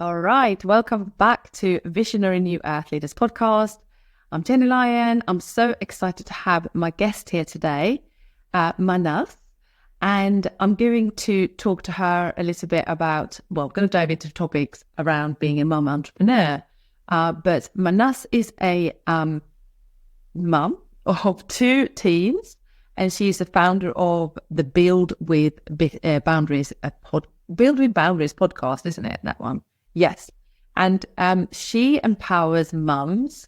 All right, welcome back to Visionary New Earth Leaders podcast. I'm Jenny Lyon. I'm so excited to have my guest here today, Mahnaz, and I'm going to talk to her a little bit about, I'm going to dive into topics around being a mum entrepreneur. But Mahnaz is a mum of two teens, and she's the founder of the Build with Boundaries Build with Boundaries podcast, isn't it? That one. Yes. And she empowers mums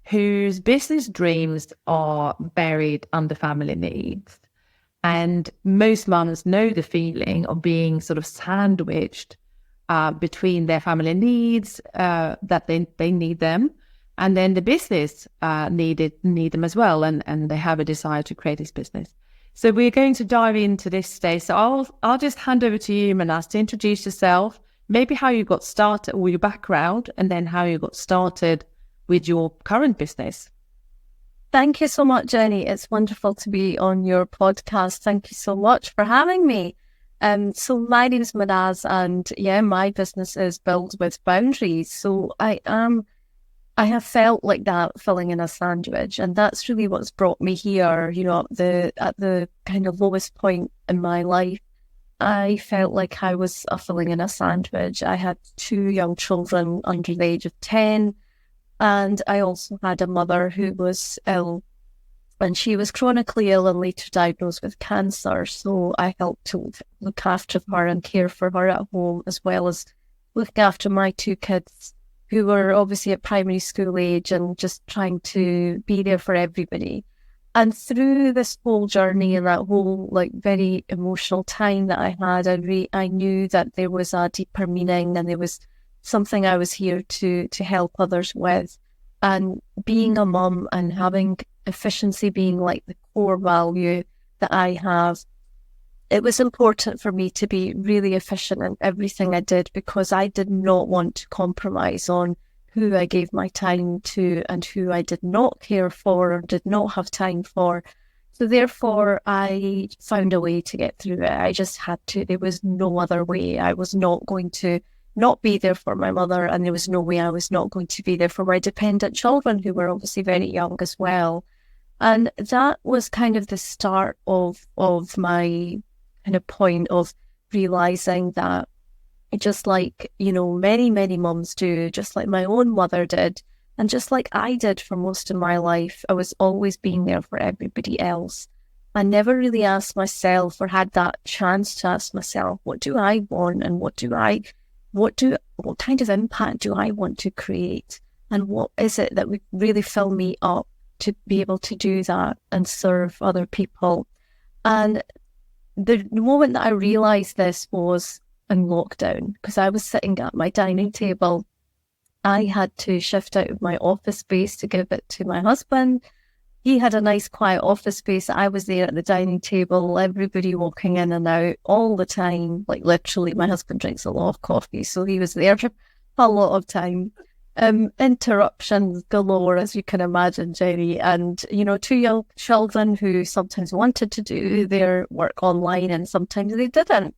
whose business dreams are buried under family needs. And most mums know the feeling of being sort of sandwiched between their family needs, that they need them, and then the business need them as well. And they have a desire to create this business. So we're going to dive into this today. So I'll just hand over to you, Mahnaz, to introduce yourself, maybe how you got started or your background, and then how you got started with your current business. Thank you so much, Jenny. It's wonderful to be on your podcast. Thank you so much for having me. So my name is Mahnaz, and my business is Build with Boundaries. So I have felt like that filling in a sandwich, and that's really what's brought me here. At the kind of lowest point in my life, I felt like I was filling in a sandwich. I had two young children under the age of 10, and I also had a mother who was ill, and she was chronically ill and later diagnosed with cancer. So I helped to look after her and care for her at home, as well as looking after my two kids, who were obviously at primary school age, and just trying to be there for everybody. And through this whole journey and that whole very emotional time that I had, I knew that there was a deeper meaning, and there was something I was here to help others with. And being a mum and having efficiency being the core value that I have, it was important for me to be really efficient in everything I did, because I did not want to compromise on who I gave my time to and who I did not care for or did not have time for. So therefore, I found a way to get through it. I just had to. There was no other way. I was not going to not be there for my mother, and there was no way I was not going to be there for my dependent children, who were obviously very young as well. And that was kind of the start of my kind of point of realizing that, just like, many, many mums do, just like my own mother did, and just like I did for most of my life, I was always being there for everybody else. I never really asked myself, or had that chance to ask myself, what do I want, and what kind of impact do I want to create? And what is it that would really fill me up to be able to do that and serve other people? And the moment that I realized this was in lockdown, because I was sitting at my dining table. I had to shift out of my office space to give it to my husband. He had a nice quiet office space. I was there at the dining table, everybody walking in and out all the time. Literally, my husband drinks a lot of coffee, so he was there for a lot of time. Interruptions galore, as you can imagine, Jenny. And, two young children who sometimes wanted to do their work online and sometimes they didn't.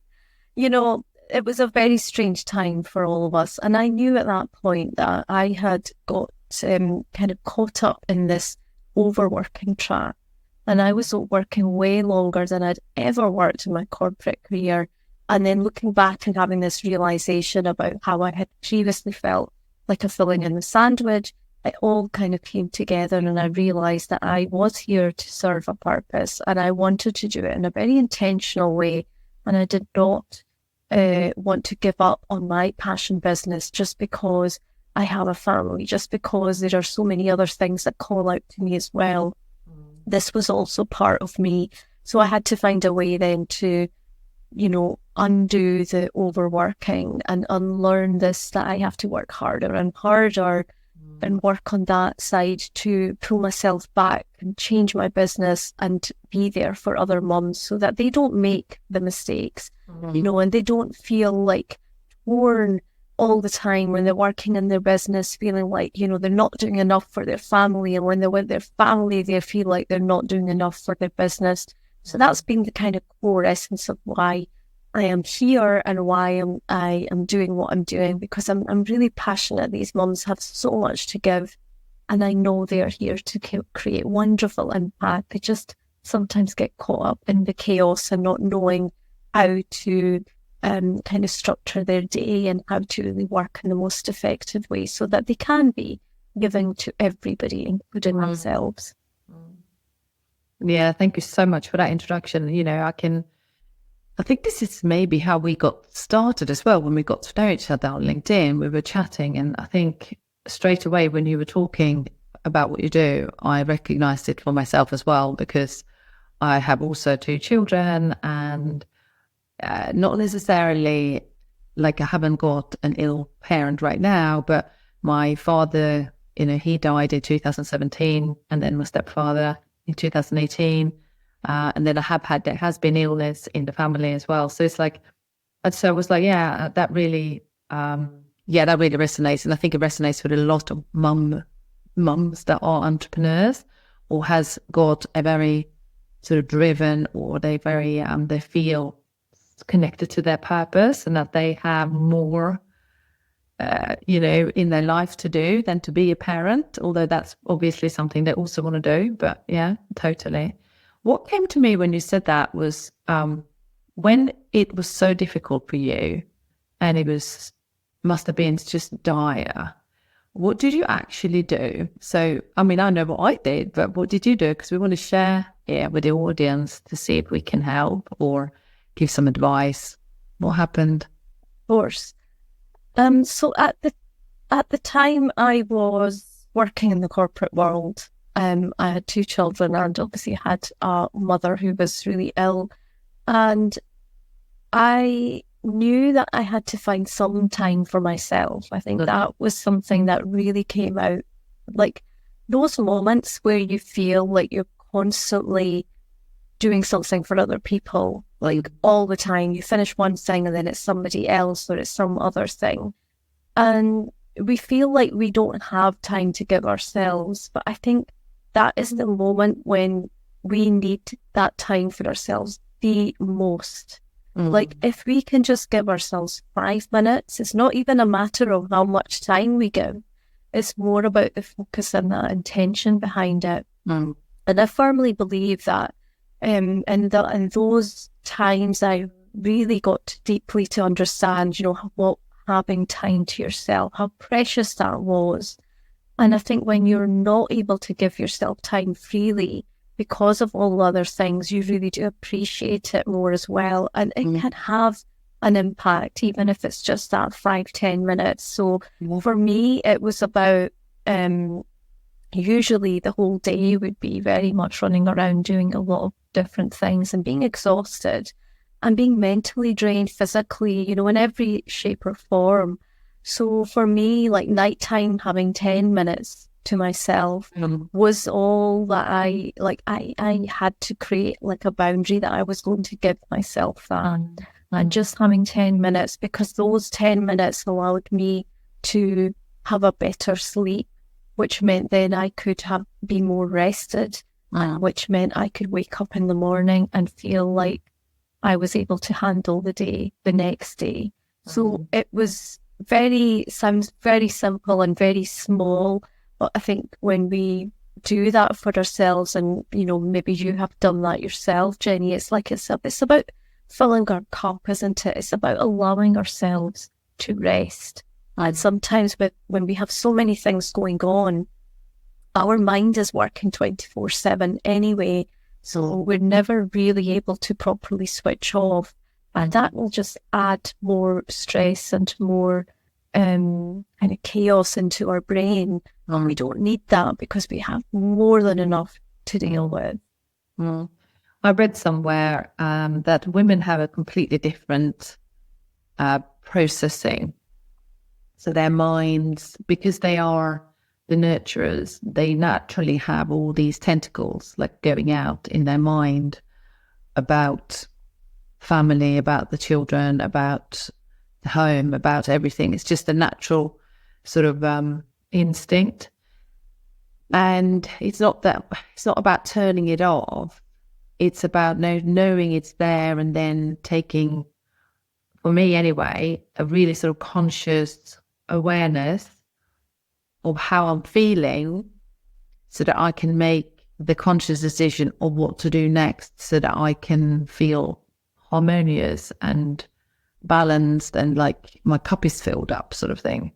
It was a very strange time for all of us. And I knew at that point that I had got kind of caught up in this overworking trap. And I was working way longer than I'd ever worked in my corporate career. And then looking back and having this realization about how I had previously felt like a filling in the sandwich, it all kind of came together, and I realized that I was here to serve a purpose, and I wanted to do it in a very intentional way. And I did not want to give up on my passion business just because I have a family, just because there are so many other things that call out to me as well. This was also part of me. So I had to find a way then to, undo the overworking and unlearn this, that I have to work harder and harder and work on that side to pull myself back and change my business and be there for other mums so that they don't make the mistakes, and they don't feel torn all the time when they're working in their business, feeling like, they're not doing enough for their family. And when they're with their family, they feel like they're not doing enough for their business. So that's been the kind of core essence of why I am here and why I am doing what I'm doing, because I'm really passionate. These mums have so much to give, and I know they are here to create wonderful impact. They just sometimes get caught up in the chaos and not knowing how to kind of structure their day and how to really work in the most effective way so that they can be giving to everybody, including themselves. Yeah, thank you so much for that introduction. I think this is maybe how we got started as well. When we got to know each other on LinkedIn, we were chatting, and I think straight away when you were talking about what you do, I recognized it for myself as well, because I have also 2 children, and not necessarily like I haven't got an ill parent right now, but my father, he died in 2017, and then my stepfather in 2018. And then there has been illness in the family as well. So it's like, and so I was like, yeah, that really resonates. And I think it resonates with a lot of mums that are entrepreneurs or has got a very sort of driven, or they feel connected to their purpose, and that they have more, in their life to do than to be a parent, although that's obviously something they also want to do. But yeah, totally. What came to me when you said that was when it was so difficult for you, and must have been just dire. What did you actually do? So, I mean, I know what I did, but what did you do? Because we want to share with the audience to see if we can help or give some advice. What happened? Of course. So at the time I was working in the corporate world, I had 2 children, and obviously had a mother who was really ill, and I knew that I had to find some time for myself. I think that was something that really came out, like those moments where you feel like you're constantly doing something for other people, like all the time. You finish one thing and then it's somebody else or it's some other thing. And we feel like we don't have time to give ourselves. But I think that is the moment when we need that time for ourselves the most. Like if we can just give ourselves 5 minutes, it's not even a matter of how much time we give. It's more about the focus and that intention behind it. And I firmly believe that in those times I really got deeply to understand, what having time to yourself, how precious that was. And I think when you're not able to give yourself time freely because of all other things, you really do appreciate it more as well. And it can have an impact, even if it's just that 5-10 minutes. So for me, it was about, usually the whole day would be very much running around doing a lot of different things and being exhausted and being mentally drained physically, in every shape or form. So for me, like nighttime, having 10 minutes to myself was all that I had to create like a boundary that I was going to give myself that. And just having 10 minutes, because those 10 minutes allowed me to have a better sleep, which meant then I could be more rested, which meant I could wake up in the morning and feel like I was able to handle the day the next day. So it sounds very simple and very small, but I think when we do that for ourselves, and maybe you have done that yourself, Jenny, it's about filling our cup, isn't it? It's about allowing ourselves to rest. And sometimes when we have so many things going on, our mind is working 24/7 anyway, so we're never really able to properly switch off. And that will just add more stress and more kind of chaos into our brain. And we don't need that, because we have more than enough to deal with. I read somewhere that women have a completely different processing. So their minds, because they are the nurturers, they naturally have all these tentacles like going out in their mind about family, about the children, about the home, about everything. It's just a natural sort of instinct. And it's not about turning it off. It's about knowing it's there and then taking for me anyway, a really sort of conscious awareness of how I'm feeling so that I can make the conscious decision of what to do next so that I can feel harmonious and balanced and like my cup is filled up sort of thing.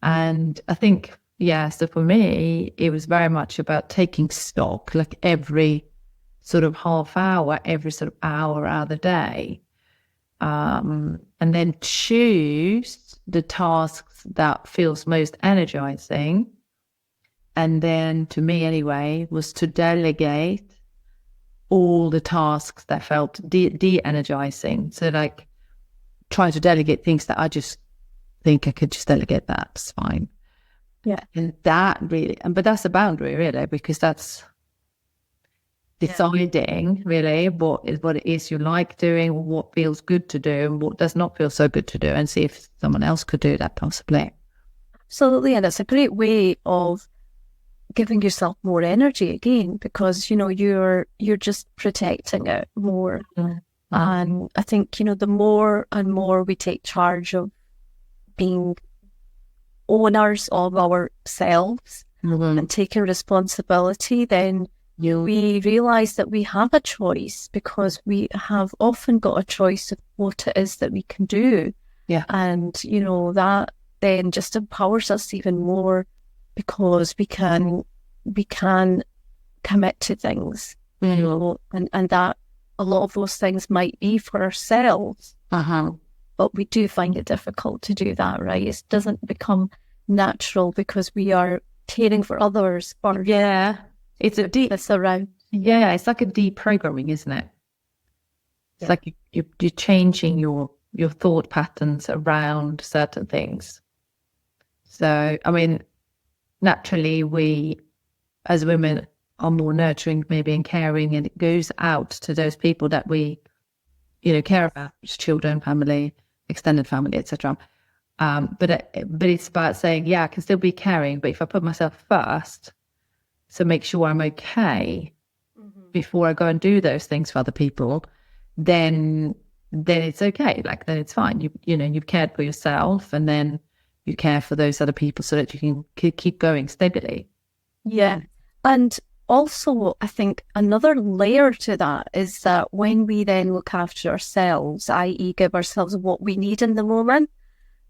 And I think, so for me, it was very much about taking stock, like every sort of half hour, every sort of hour out of the day, and then choose the tasks that feels most energizing. And then to me anyway, was to delegate all the tasks that felt de-energizing. So like try to delegate things that I just think I could just delegate, that's fine. Yeah. And that really, but that's a boundary really, because that's deciding really what it is you like doing, what feels good to do and what does not feel so good to do, and see if someone else could do that possibly. Absolutely. And it's a great way of giving yourself more energy again, because, you're just protecting it more. Mm-hmm. And I think, the more and more we take charge of being owners of ourselves and taking responsibility, then we realise that we have a choice, because we have often got a choice of what it is that we can do. Yeah. And, that then just empowers us even more, because we can commit to things, and that a lot of those things might be for ourselves, but we do find it difficult to do that, right? It doesn't become natural because we are caring for others. Or it's a deep. It's around. Yeah, it's like a deprogramming, isn't it? It's like you're changing your thought patterns around certain things. So, I mean, naturally, we as women are more nurturing, maybe, and caring, and it goes out to those people that we, care about, children, family, extended family, etc. But it's about saying, I can still be caring, but if I put myself first, so make sure I'm okay before I go and do those things for other people, then it's okay. Like, then it's fine. You've cared for yourself, and then you care for those other people so that you can keep going steadily. Yeah. And also, I think another layer to that is that when we then look after ourselves, i.e. give ourselves what we need in the moment,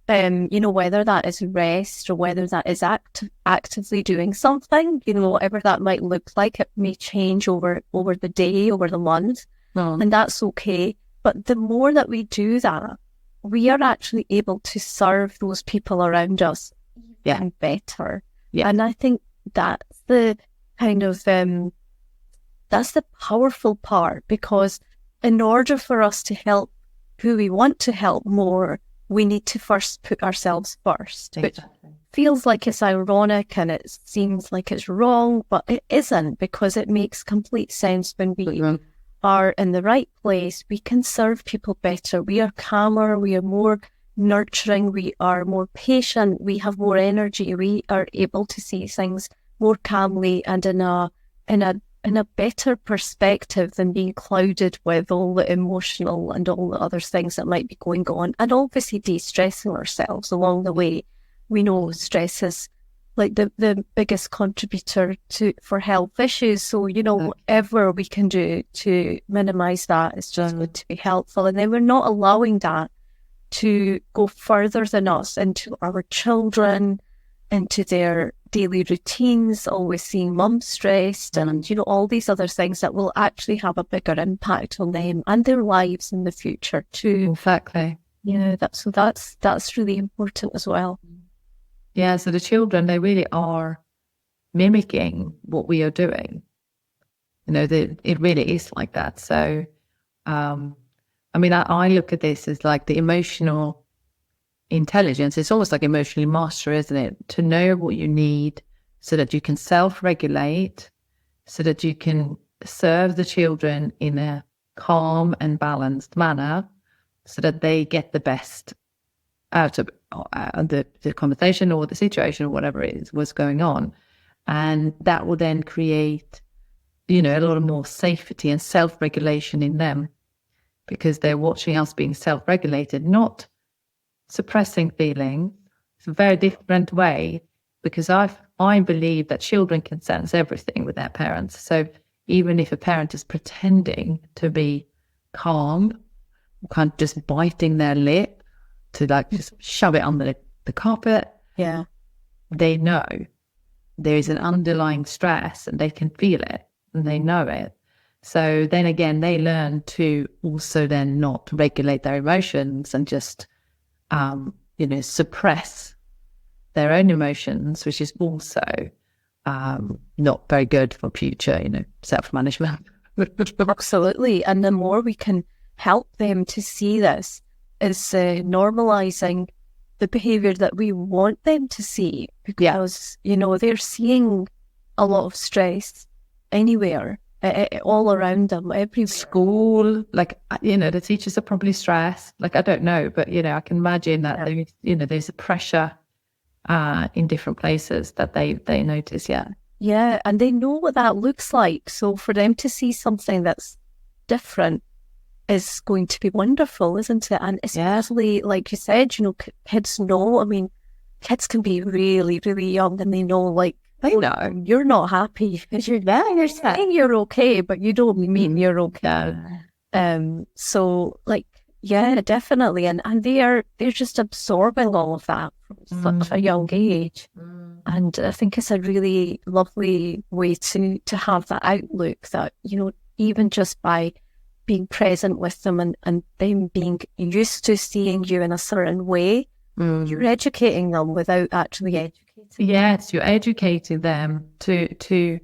whether that is rest or whether that is actively doing something, whatever that might look like, it may change over the day, over the month, and that's okay. But the more that we do that, we are actually able to serve those people around us even better. Yeah. And I think that's the kind of, that's the powerful part, because in order for us to help who we want to help more, we need to first put ourselves first, which feels like it's ironic and it seems like it's wrong, but it isn't, because it makes complete sense. When we are in the right place, we can serve people better. We are calmer, we are more nurturing, we are more patient, we have more energy, we are able to see things more calmly and in a better perspective than being clouded with all the emotional and all the other things that might be going on. And obviously de-stressing ourselves along the way. We know stress is like the biggest contributor for health issues. So, whatever we can do to minimise that is just going to be helpful. And then we're not allowing that to go further than us into our children, into their daily routines, always seeing mum stressed, and all these other things that will actually have a bigger impact on them and their lives in the future too. Exactly. That's really important as well. Yeah, so the children, they really are mimicking what we are doing. It really is like that. So, I look at this as like the emotional intelligence. It's almost like emotional mastery, isn't it? To know what you need so that you can self-regulate, so that you can serve the children in a calm and balanced manner, so that they get the best out of the conversation or the situation or whatever it is was going on. And that will then create, a lot of more safety and self-regulation in them. because they're watching us being self-regulated, not suppressing feelings. It's a very different way, because I believe that children can sense everything with their parents. So even if a parent is pretending to be calm, kind of just biting their lip to like just shove it under the carpet, they know there is an underlying stress and they can feel it and they know it. So then again, they learn to also then not regulate their emotions and just, suppress their own emotions, which is also not very good for future, self-management. Absolutely. And the more we can help them to see this, is normalizing the behavior that we want them to see, because, they're seeing a lot of stress anywhere, all around them, every school, the teachers are probably stressed. I don't know, but, I can imagine that, there's a pressure in different places that they notice. Yeah, and they know what that looks like. So for them to see something that's different is going to be wonderful, isn't it? And especially, like you said, kids know. I mean, kids can be really, really young, and they know, they know you're not happy. You're saying you're okay, but you don't mean you're okay. So, definitely, and they're just absorbing all of that from such a young age. And I think it's a really lovely way to have that outlook that, even just by being present with them and them being used to seeing you in a certain way, you're educating them without actually educating them. Yes, you're educating them to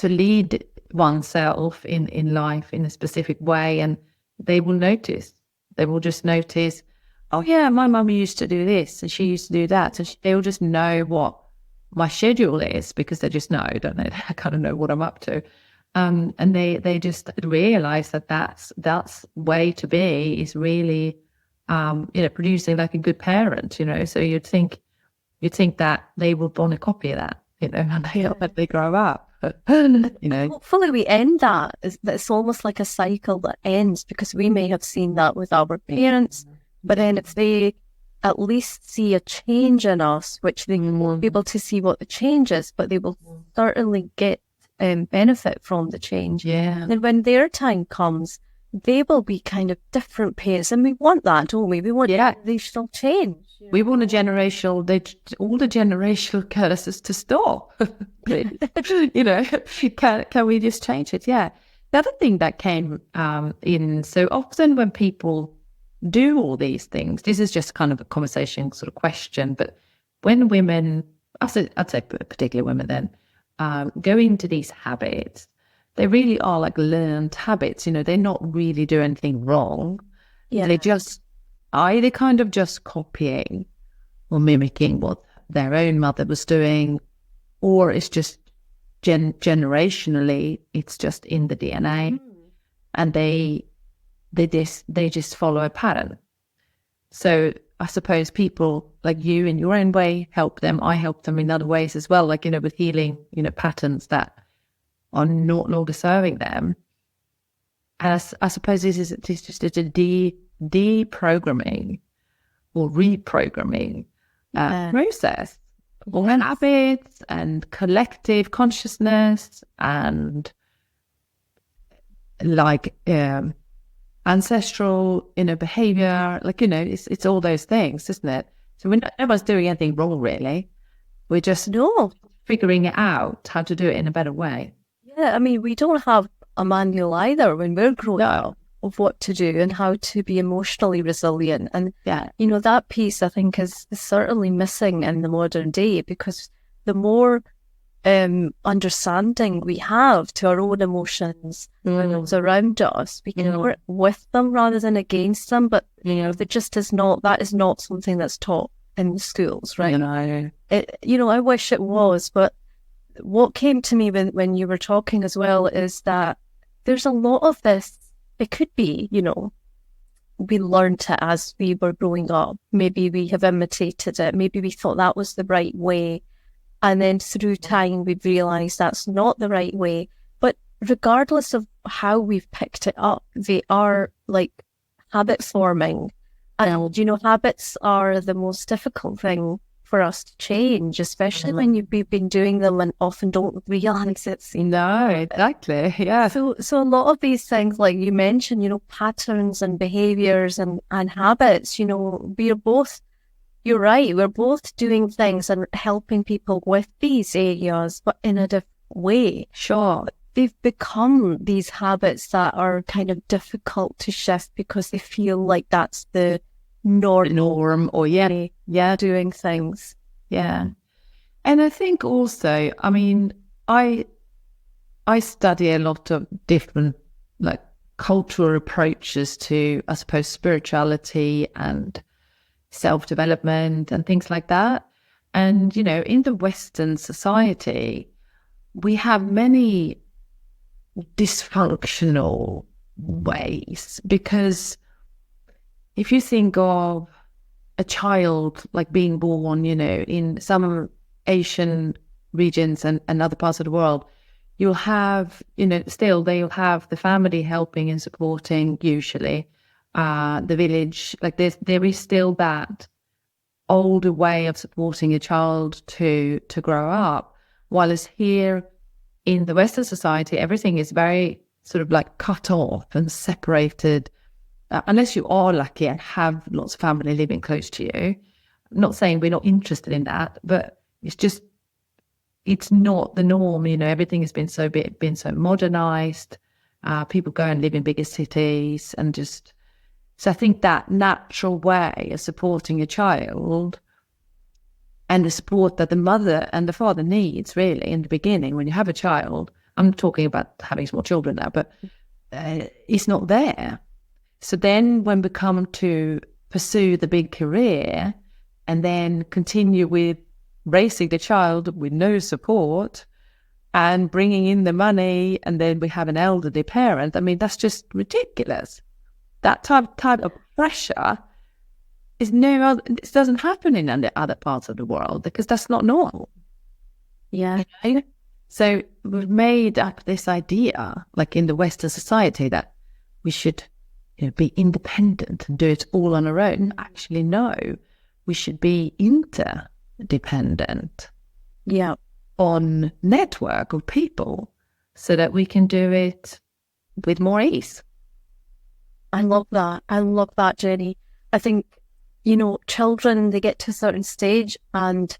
lead oneself in life in a specific way, and they will notice. They will just notice, oh yeah, my mum used to do this and she used to do that. And they will just know what my schedule is, because they just know, don't they? I kind of know what I'm up to. And they just realize that's way to be, is really, producing like a good parent, So you'd think that they would want to copy that, and they grow up. Hopefully we end that. It's almost like a cycle that ends, because we may have seen that with our parents, but then if they at least see a change in us, which they won't be able to see what the change is, but they will certainly get benefit from the change. Yeah. And when their time comes, they will be kind of different peers, and we want that, don't we? We want generational change. We want all the generational curses to stop. Can we just change it? Yeah. The other thing that came in, so often when people do all these things, this is just kind of a conversation sort of question, but when women, I'd say particularly women then, go into these habits, they really are like learned habits. They're not really doing anything wrong. Yeah. They just either kind of just copying or mimicking what their own mother was doing, or it's just generationally, it's just in the DNA, and they just follow a pattern. So I suppose people like you in your own way help them. I help them in other ways as well, with healing, patterns that are not longer serving them. And I suppose this is just a deprogramming or reprogramming process, or habits and collective consciousness and ancestral behavior, it's all those things, isn't it? So no one's doing anything wrong, really. We're just figuring it out how to do it in a better way. Yeah, I mean, we don't have a manual either when we're growing up of what to do and how to be emotionally resilient. And, that piece I think is certainly missing in the modern day, because the more understanding we have to our own emotions around us, we can work with them rather than against them. But, that is not something that's taught in the schools, right? I wish it was, but what came to me when you were talking as well is that there's a lot of this. It could be, we learned it as we were growing up. Maybe we have imitated it. Maybe we thought that was the right way. And then through time, we've realised that's not the right way. But regardless of how we've picked it up, they are like habit forming. And, habits are the most difficult thing for us to change, especially when we've been doing them and often don't realize it's. No, exactly. Yeah. So a lot of these things, like you mentioned, patterns and behaviors and habits, we're both, you're right, we're both doing things and helping people with these areas, but in a different way. Sure. They've become these habits that are kind of difficult to shift because they feel like that's the norm or doing things. Yeah. And I think also, I mean, I study a lot of different like cultural approaches to, I suppose, spirituality and self-development and things like that. And, in the Western society, we have many dysfunctional ways, because if you think of a child like being born, in some Asian regions and other parts of the world, you'll have, still they'll have the family helping and supporting, usually, the village. Like there is still that older way of supporting a child to grow up. Whilst here in the Western society, everything is very sort of like cut off and separated, unless you are lucky and have lots of family living close to you. I'm not saying we're not interested in that, but it's not the norm. Everything has been so modernized. People go and live in bigger cities and just. So I think that natural way of supporting a child and the support that the mother and the father needs, really, in the beginning when you have a child. I'm talking about having small children now, but it's not there. So then when we come to pursue the big career and then continue with raising the child with no support and bringing in the money, and then we have an elderly parent, I mean, that's just ridiculous. That type of pressure is it doesn't happen in other parts of the world, because that's not normal. Yeah. So we've made up this idea, like in the Western society, that we should be independent and do it all on our own. Actually, no, we should be interdependent. Yeah. On network of people, so that we can do it with more ease. I love that, Jenny. I think, children, they get to a certain stage, and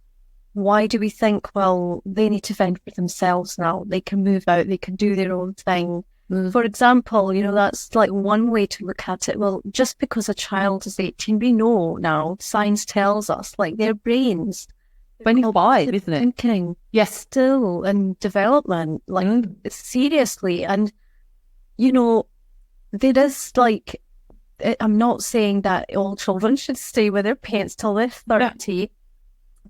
why do we think, well, they need to fend for themselves now? They can move out, they can do their own thing. For example, that's like one way to look at it. Well, just because a child is 18, we know now, science tells us, like their brains, 25, isn't it? Thinking, yes, still in development, like seriously. And, there is like, I'm not saying that all children should stay with their parents till they're 30,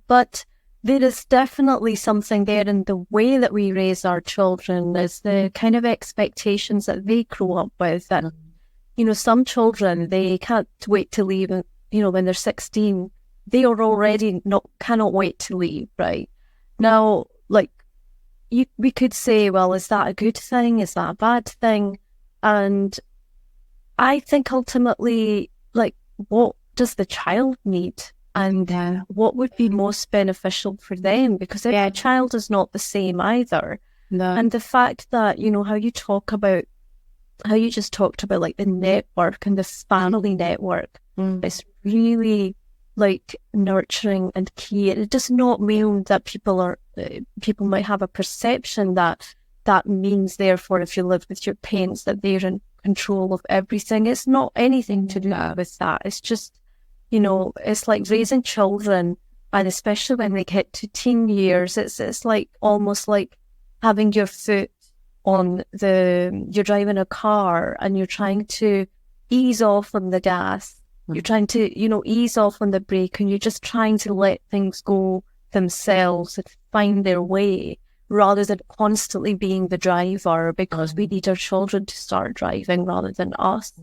but there is definitely something there in the way that we raise our children. There's the kind of expectations that they grow up with. That, some children, they can't wait to leave, when they're 16, they are already cannot wait to leave, right? Now, like, we could say, well, is that a good thing? Is that a bad thing? And I think ultimately, like, what does the child need? And what would be most beneficial for them? Because every child is not the same either. No. And the fact that, how you just talked about like the network and the family network, it's really like nurturing and key. It does not mean that people might have a perception that means, therefore, if you live with your parents, that they're in control of everything. It's not anything to do with that. It's just, it's like raising children, and especially when they get to teen years, it's like almost like having your foot on you're driving a car and you're trying to ease off on the gas. You're trying to, ease off on the brake, and you're just trying to let things go themselves and find their way, rather than constantly being the driver, because we need our children to start driving rather than us.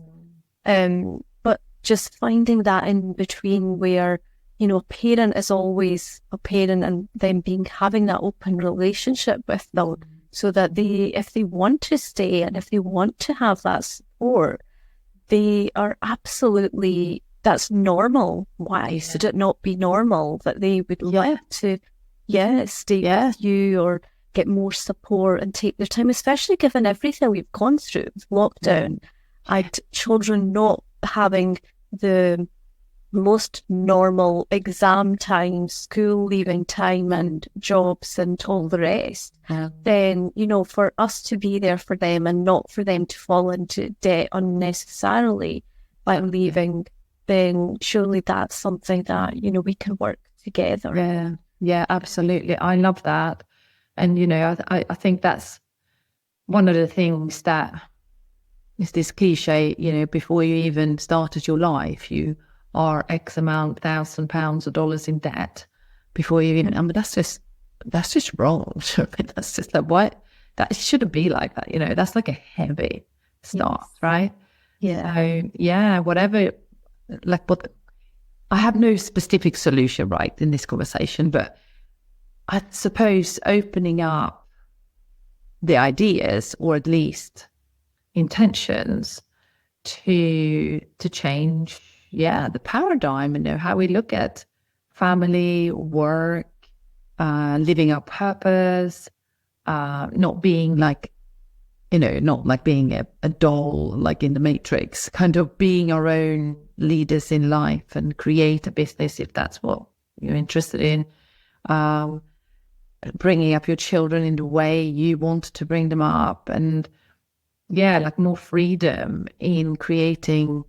But just finding that in between where, a parent is always a parent, and then having that open relationship with them, so that if they want to stay and if they want to have that support, they are absolutely, that's normal. Why should it not be normal that they would like to, stay with you or get more support and take their time, especially given everything we've gone through with lockdown and children not having the most normal exam time, school leaving time and jobs and all the rest, then, for us to be there for them and not for them to fall into debt unnecessarily by leaving, then surely that's something that, we can work together. Yeah, absolutely. I love that. And, I think that's one of the things that is this cliche, before you even started your life, you are X amount, £1,000 or dollars in debt before you even, that's just wrong. That's just like, what? That shouldn't be like that. That's like a heavy start, right? Yeah. So, whatever, I have no specific solution, right, in this conversation, but I suppose opening up the ideas, or at least intentions, to change the paradigm and how we look at family, work, living our purpose, not being like, not like being a doll like in the Matrix, kind of being our own leaders in life and create a business if that's what you're interested in, bringing up your children in the way you want to bring them up, and more freedom in creating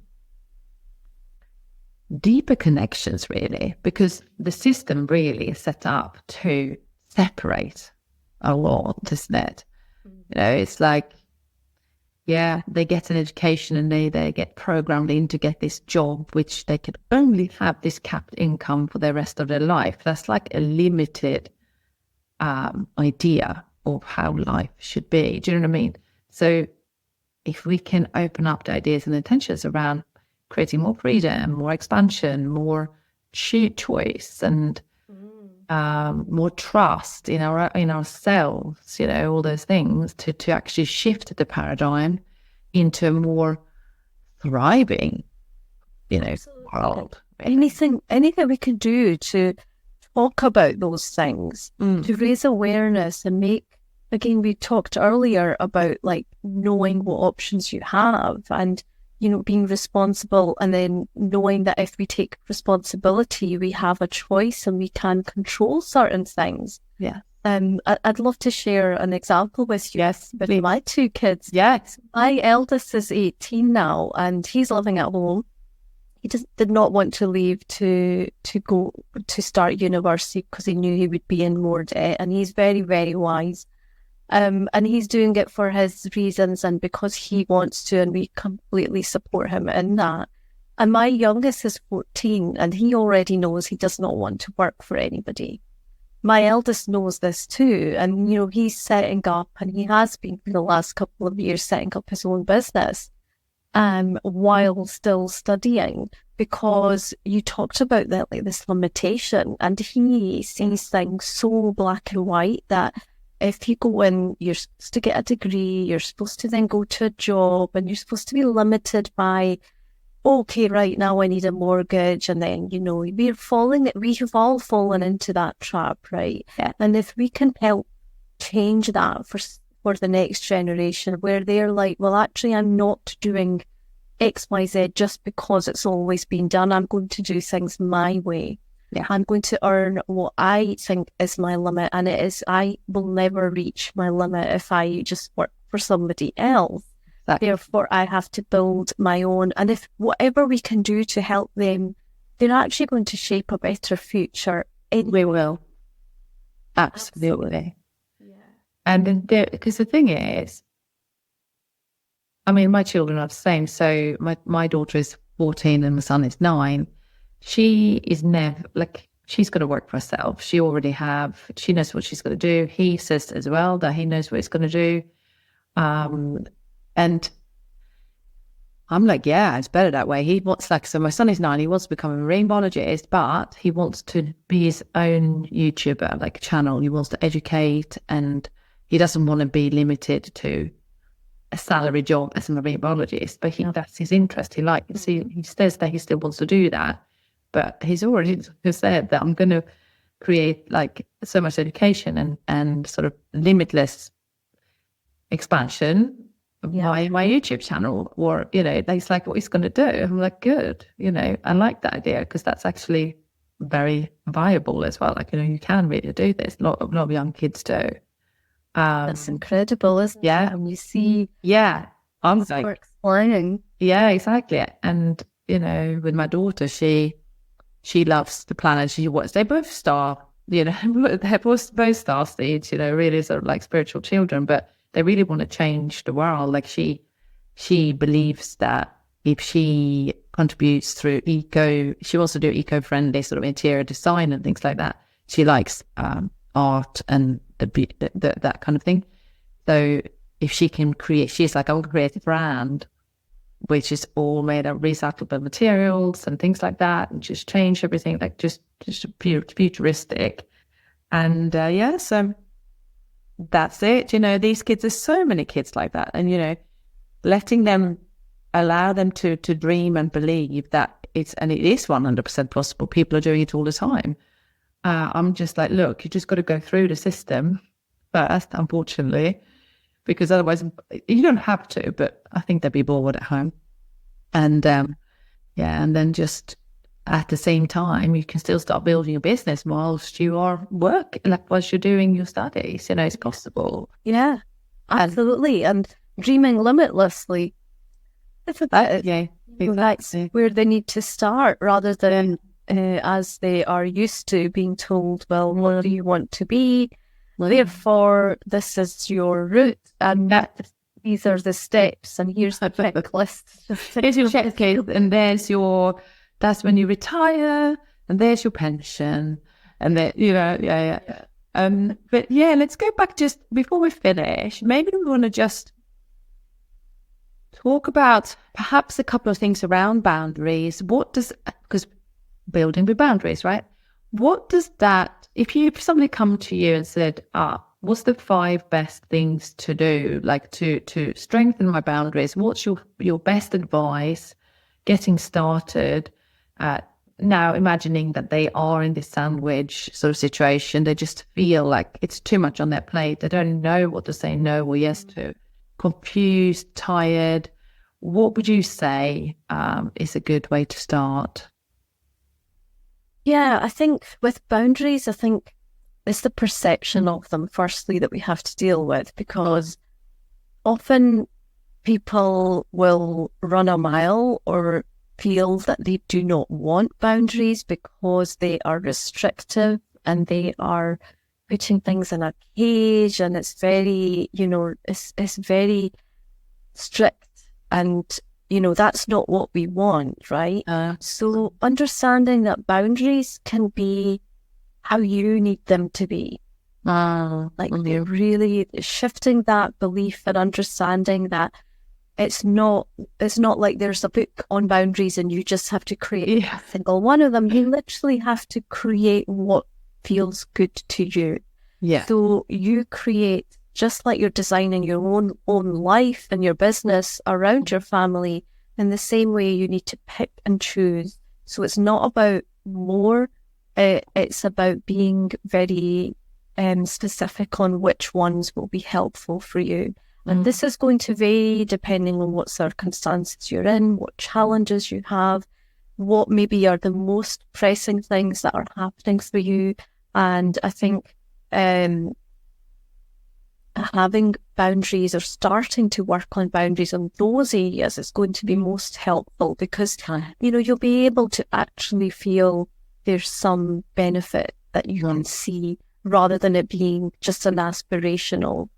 deeper connections, really, because the system really is set up to separate a lot, isn't it? It's like, they get an education and they get programmed in to get this job, which they can only have this capped income for the rest of their life. That's like a limited idea of how life should be. Do you know what I mean? So if we can open up the ideas and intentions around creating more freedom, more expansion, more choice, and more trust in ourselves, all those things, to actually shift the paradigm into a more thriving, world. Anything we can do to talk about those things, to raise awareness and make, again, we talked earlier about like knowing what options you have and, being responsible, and then knowing that if we take responsibility, we have a choice and we can control certain things. Yeah. I'd love to share an example with you. Yes, with my two kids. Yes. My eldest is 18 now and he's living at home. He did not want to leave to go to start university because he knew he would be in more debt, and he's very, very wise. And he's doing it for his reasons and because he wants to, and we completely support him in that. And my youngest is 14 and he already knows he does not want to work for anybody. My eldest knows this too, and he's setting up, and he has been for the last couple of years setting up his own business while still studying, because you talked about that, like this limitation, and he sees things so black and white that if you go in, you're supposed to get a degree, you're supposed to then go to a job, and you're supposed to be limited by, okay, right now I need a mortgage, and then, we have all fallen into that trap, right? Yeah. And if we can help change that for the next generation, where they're like, well, actually, I'm not doing X, Y, Z just because it's always been done. I'm going to do things my way. Yeah. I'm going to earn what I think is my limit, and I will never reach my limit if I just work for somebody else. Exactly. Therefore, I have to build my own. And if whatever we can do to help them, they're actually going to shape a better future. We will. Absolutely. Yeah. And then because the thing is, I mean, my children are the same. So my daughter is 14 and my son is 9. She is never, she's going to work for herself. She knows what she's going to do. He says as well that he knows what he's going to do. And I'm like, yeah, it's better that way. He wants, so my son is 9, he wants to become a marine biologist, but he wants to be his own YouTuber, channel. He wants to educate, and he doesn't want to be limited to a salary job as a marine biologist, but that's his interest. He says that he still wants to do that, but he's already said that I'm going to create like so much education and sort of limitless expansion via my YouTube channel, or, that's like what he's going to do. I'm like, good, I like that idea, because that's actually very viable as well. Like, you can really do this. A lot of young kids do. That's incredible, isn't it? And you see, I'm like, learning. Yeah, exactly. And with my daughter, she loves the planet. They both star, they're both star seeds, really sort of like spiritual children, but they really want to change the world. Like she believes that if she contributes through she wants to do eco-friendly sort of interior design and things like that. She likes art and that kind of thing. So if she can she's like, I want to create a brand which is all made of recyclable materials and things like that, and just change everything, like just futuristic. And so that's it. These kids, there's so many kids like that, and letting them, allow them to dream and believe that it is 100% possible. People are doing it all the time. I'm just like, look, you just got to go through the system first, unfortunately, because otherwise you don't have to, but I think they'd be bored at home. And and then just at the same time, you can still start building a business whilst you are whilst you're doing your studies. It's possible. Yeah, absolutely. And dreaming limitlessly. That's where they need to start, rather than as they are used to being told, well, what do you want to be? Therefore, this is your route, and these are the steps, and here's the checklist. Here's your checklist, and that's when you retire, and there's your pension, and then, but let's go back just before we finish. Maybe we want to just talk about perhaps a couple of things around boundaries. Because building with boundaries, right? What does that, if somebody come to you and said, what's the 5 best things to do, like to strengthen my boundaries? What's your best advice getting started? Now, imagining that they are in this sandwich sort of situation, they just feel like it's too much on their plate. They don't know what to say no or yes to. Confused, tired. What would you say is a good way to start? Yeah, I think with boundaries, it's the perception of them, firstly, that we have to deal with, because often people will run a mile or feel that they do not want boundaries because they are restrictive and they are putting things in a cage, and it's very, it's very strict, and that's not what we want, right? So understanding that boundaries can be how you need them to be. They're really shifting that belief and understanding that it's not like there's a book on boundaries and you just have to create a single one of them. You literally have to create what feels good to you. Yeah. So you create, just like you're designing your own life and your business around your family, in the same way you need to pick and choose. So it's not about more, it's about being very specific on which ones will be helpful for you. And this is going to vary depending on what circumstances you're in, what challenges you have, what maybe are the most pressing things that are happening for you. And I think having boundaries, or starting to work on boundaries on those areas, is going to be most helpful, because you'll be able to actually feel there's some benefit that you can see, rather than it being just an aspirational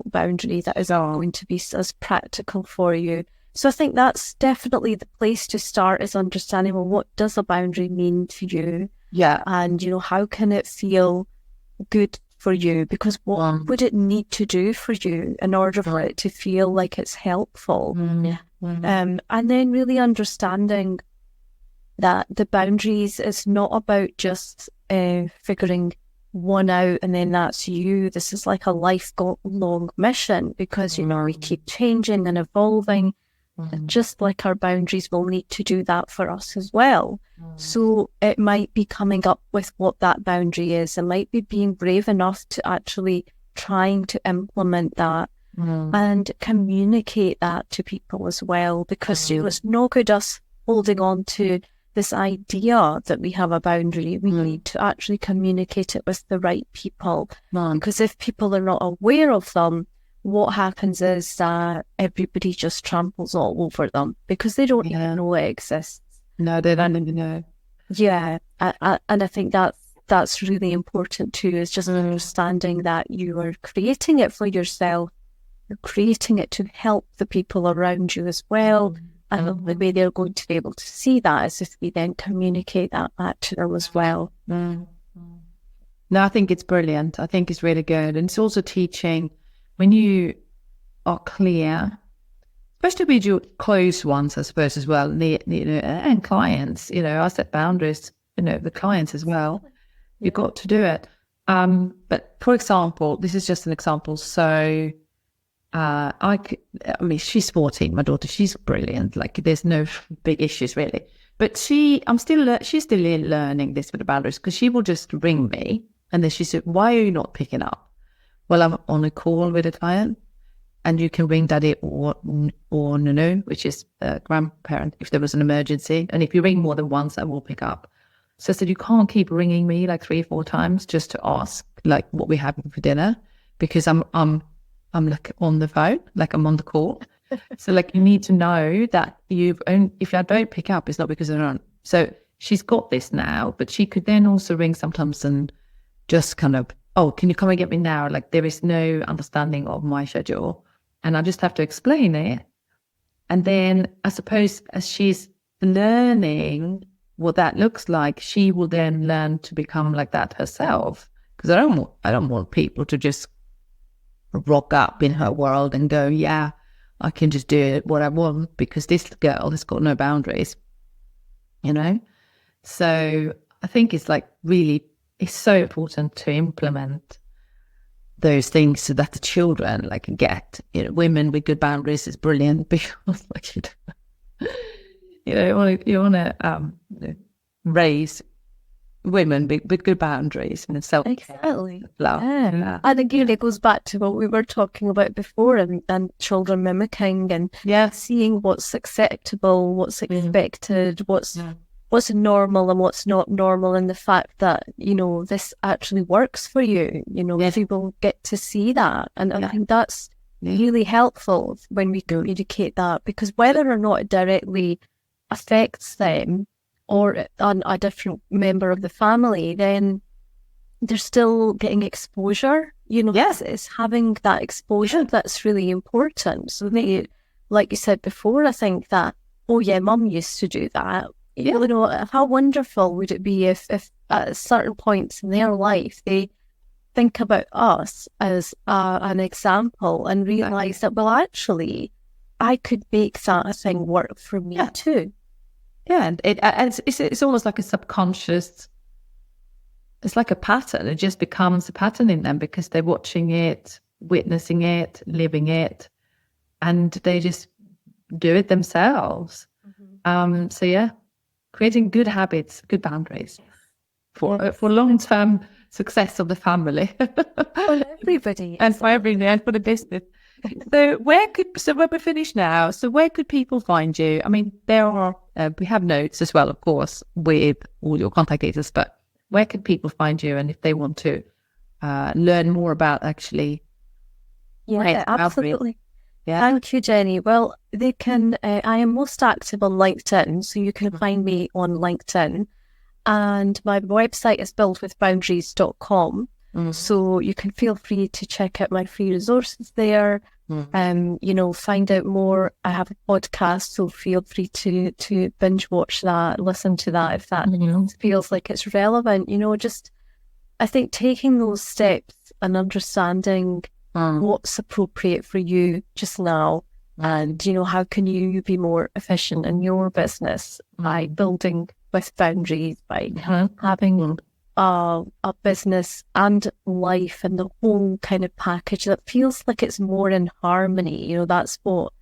boundary that is going to be as practical for you. So I think that's definitely the place to start, is understanding, well, what does a boundary mean to you? Yeah. And how can it feel good for you? Because what would it need to do for you in order for it to feel like it's helpful? And then really understanding that the boundaries is not about just figuring one out and then that's you. This is like a lifelong mission because, you know, we keep changing and evolving. And just like our boundaries will need to do that for us as well. So it might be coming up with what that boundary is. It might be being brave enough to actually trying to implement that and communicate that to people as well. Because you know, it's no good us holding on to this idea that we have a boundary. We need to actually communicate it with the right people. Because if people are not aware of them, what happens is that everybody just tramples all over them because they don't even know it exists. No, they don't even know. Yeah, and I think that's really important too, is just understanding that you are creating it for yourself. You're creating it to help the people around you as well. And the way they're going to be able to see that is if we then communicate that back to them as well. No, I think it's brilliant. I think it's really good. And it's also teaching when you are clear, especially with your close ones, I suppose, as well, and clients, you know, I set boundaries, you know, the clients as well. You've got to do it. But for example, this is just an example. So I mean, she's 14, my daughter, she's brilliant. Like there's no big issues really. But she's still learning this with the boundaries because she will just ring me and then she said, why are you not picking up? Well, I'm on a call with a client and you can ring daddy or Nunu, which is a grandparent, if there was an emergency. And if you ring more than once, I will pick up. So I said, you can't keep ringing me like 3 or 4 times just to ask like what we're having for dinner because I'm like on the phone, like I'm on the call. So like you need to know that if I don't pick up, it's not because I don't. So she's got this now, but she could then also ring sometimes and just kind of, oh, can you come and get me now? Like there is no understanding of my schedule. And I just have to explain it. And then I suppose as she's learning what that looks like, she will then learn to become like that herself. Because I don't want people to just rock up in her world and go, yeah, I can just do what I want because this girl has got no boundaries, you know? So I think it's like really, it's so important to implement those things so that the children like get, you know, women with good boundaries is brilliant because like, you want to raise women with good boundaries and self-care. Exactly. Love. Yeah. And again, it goes back to what we were talking about before and children mimicking and seeing what's acceptable, what's expected, what's normal and what's not normal, and the fact that, you know, this actually works for you, you know, people get to see that. And I think that's really helpful when we communicate that, because whether or not it directly affects them or on a different member of the family, then they're still getting exposure. You know, it's having that exposure that's really important. So they, like you said before, I think that, oh yeah, mum used to do that. You know, how wonderful would it be if at certain points in their life they think about us as an example and realise that, well, actually, I could make that thing work for me too. Yeah, and it's almost like a subconscious, it's like a pattern. It just becomes a pattern in them because they're watching it, witnessing it, living it, and they just do it themselves. So yeah, creating good habits, good boundaries for long-term success of the family. For everybody. And for everything, and for the business. So when we're finished now, so where could people find you? I mean, there are, we have notes as well, of course, with all your contact details, but where could people find you? And if they want to learn more about actually. Yeah, absolutely. Yeah. Thank you, Jenny. Well, they can, I am most active on LinkedIn, so you can find me on LinkedIn. And my website is buildwithboundaries.com. So you can feel free to check out my free resources there. You know, find out more. I have a podcast, so feel free to binge watch that, listen to that if that feels like it's relevant. You know, just I think taking those steps and understanding what's appropriate for you just now, and you know, how can you be more efficient in your business by building with boundaries, by having a business and life and the whole kind of package that feels like it's more in harmony. You know, that's what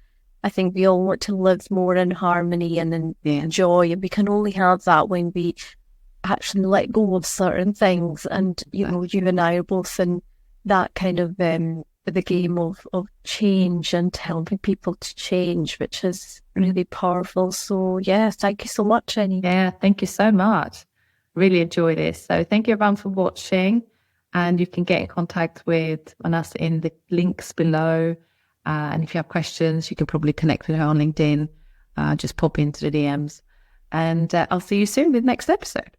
I think we all want to live more in harmony and in joy. And we can only have that when we actually let go of certain things. And, you know, you and I are both in that kind of the game of change and helping people to change, which is really powerful. So, yeah, thank you so much, Jenny. Yeah, thank you so much. Really enjoy this. So thank you everyone for watching, and you can get in contact with Mahnaz in the links below. And if you have questions, you can probably connect with her on LinkedIn. Just pop into the DMs, and I'll see you soon with the next episode.